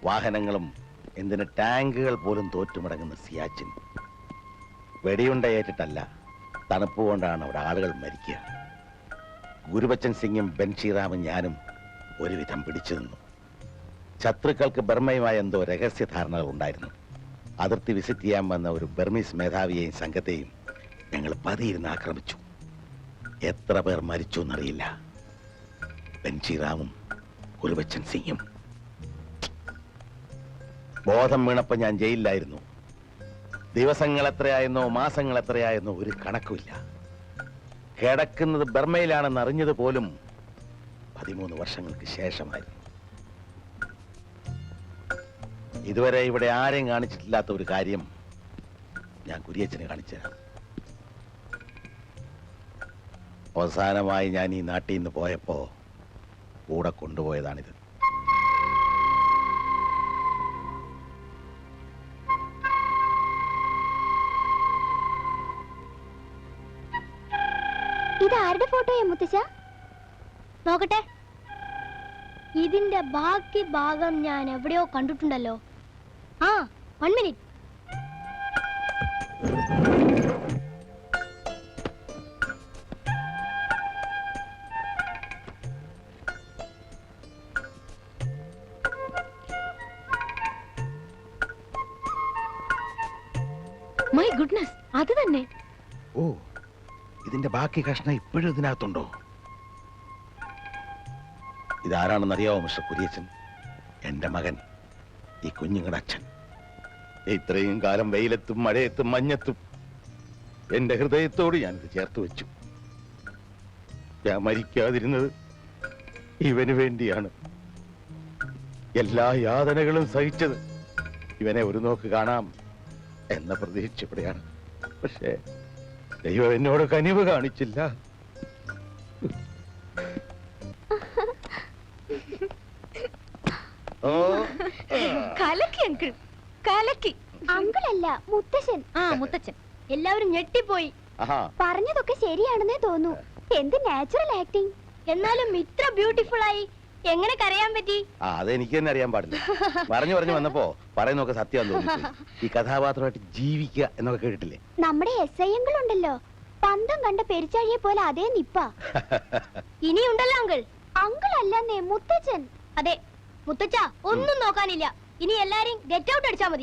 വാഹനങ്ങളും എന്തിന് ടാങ്കുകൾ പോലും തോറ്റുമടങ്ങുന്ന സിയാച്ചിൻ. വെടിയുണ്ടയേറ്റിട്ടല്ല, തണുപ്പ് കൊണ്ടാണ് അവിടെ ആളുകൾ മരിക്കുക. ഗുരുബച്ചൻ സിംഗും ബൻഷിറാമും ഞാനും ഒരുവിധം പിടിച്ചു നിന്നു. ശത്രുക്കൾക്ക് ബർമയുമായ എന്തോ രഹസ്യധാരണകൾ ഉണ്ടായിരുന്നു. അതിർത്തി വിസിറ്റ് ചെയ്യാൻ വന്ന ഒരു ബർമീസ് മേധാവിയെയും സംഘത്തെയും ഞങ്ങൾ പതിയിരുന്ന് ആക്രമിച്ചു. എത്ര പേർ മരിച്ചു എന്നറിയില്ല. ബൻഷിറാമും ഗുരുബച്ചൻ സിംഗും. ബോധം വീണപ്പോൾ ഞാൻ ജയിലിലായിരുന്നു. ദിവസങ്ങൾ എത്രയായെന്നോ മാസങ്ങൾ എത്രയായെന്നോ ഒരു കണക്കുമില്ല. കിടക്കുന്നത് ബർമയിലാണെന്ന് അറിഞ്ഞത് പോലും 13 വർഷങ്ങൾക്ക് ശേഷമായിരുന്നു. ഇതുവരെ ഇവിടെ ആരെയും കാണിച്ചിട്ടില്ലാത്ത ഒരു കാര്യം ഞാൻ കുര്യച്ചന് കാണിച്ചുതരാം. അവസാനമായി ഞാൻ ഈ നാട്ടിൽ നിന്ന് പോയപ്പോ കൂടെ കൊണ്ടുപോയതാണിത്. ഇതാരുടെ ഫോട്ടോയാ മുത്തശ്ശ? നോക്കട്ടെ. ഇതിന്റെ ബാക്കി ഭാഗം ഞാൻ എവിടെയോ കണ്ടിട്ടുണ്ടല്ലോ. ആ, 1 മിനിറ്റ്. മൈ ഗുഡ്നസ്, അത് തന്നെ. ഓ, ഇതിന്റെ ബാക്കി കഷ്ണം ഇപ്പോഴും ഇതിനകത്തുണ്ടോ? ഇതാരാണെന്നറിയാവോ മിസ്റ്റർ കുര്യച്ചൻ? എന്റെ മകൻ, ഈ കുഞ്ഞുങ്ങളുടെ അച്ഛൻ. ഇത്രയും കാലം വെയിലത്തും മഴയത്തും മഞ്ഞത്തും എന്റെ ഹൃദയത്തോട് ഞാനിത് ചേർത്ത് വെച്ചു. ഞാൻ മരിക്കാതിരുന്നത് ഇവന് വേണ്ടിയാണ്. എല്ലാ യാതനകളും സഹിച്ചത് ഇവനെ ഒരു നോക്ക് കാണാം എന്ന പ്രതീക്ഷയോടെയാണ്. പക്ഷേ ദൈവം എന്നോട് കനിവ് കാണിച്ചില്ല. കലക്കി അങ്കിൾ, കലക്കി. അങ്കിളല്ല, മുത്തശ്ശൻ. ആ, മുത്തച്ഛൻ. എല്ലാവരും ഞെട്ടിപ്പോയി. പറഞ്ഞതൊക്കെ ശരിയാണെന്നേ തോന്നൂ. എന്ത് നാച്ചുറൽ ആക്ടിങ്. എന്നാലും ഇത്ര ബ്യൂട്ടിഫുൾ ആയി എങ്ങനെ കരയാൻ പറ്റി? അതെനിക്ക് തന്നെ അറിയാൻ പാടില്ല. പറഞ്ഞു വന്നപ്പോ പറയുന്നൊക്കെ സത്യം തോന്നി. ഈ കഥാപാത്രമായിട്ട് ജീവിക്കുക എന്നൊക്കെ കേട്ടിട്ടില്ലേ? നമ്മുടെ SI ഉണ്ടല്ലോ, പന്തം കണ്ട പെരിച്ചാഴിയെ പോലെ അതേ നിപ്പ. ഇനിയുണ്ടല്ലോ അങ്കിൾ. അങ്കിൾ അല്ലെന്നേ, മുത്തച്ഛൻ. അതെ മുത്തച്ഛ, ഒന്നും നോക്കാനില്ല. ഇനി എല്ലാരെയും ഗെറ്റ് ഔട്ട് അടിച്ചാ മതി.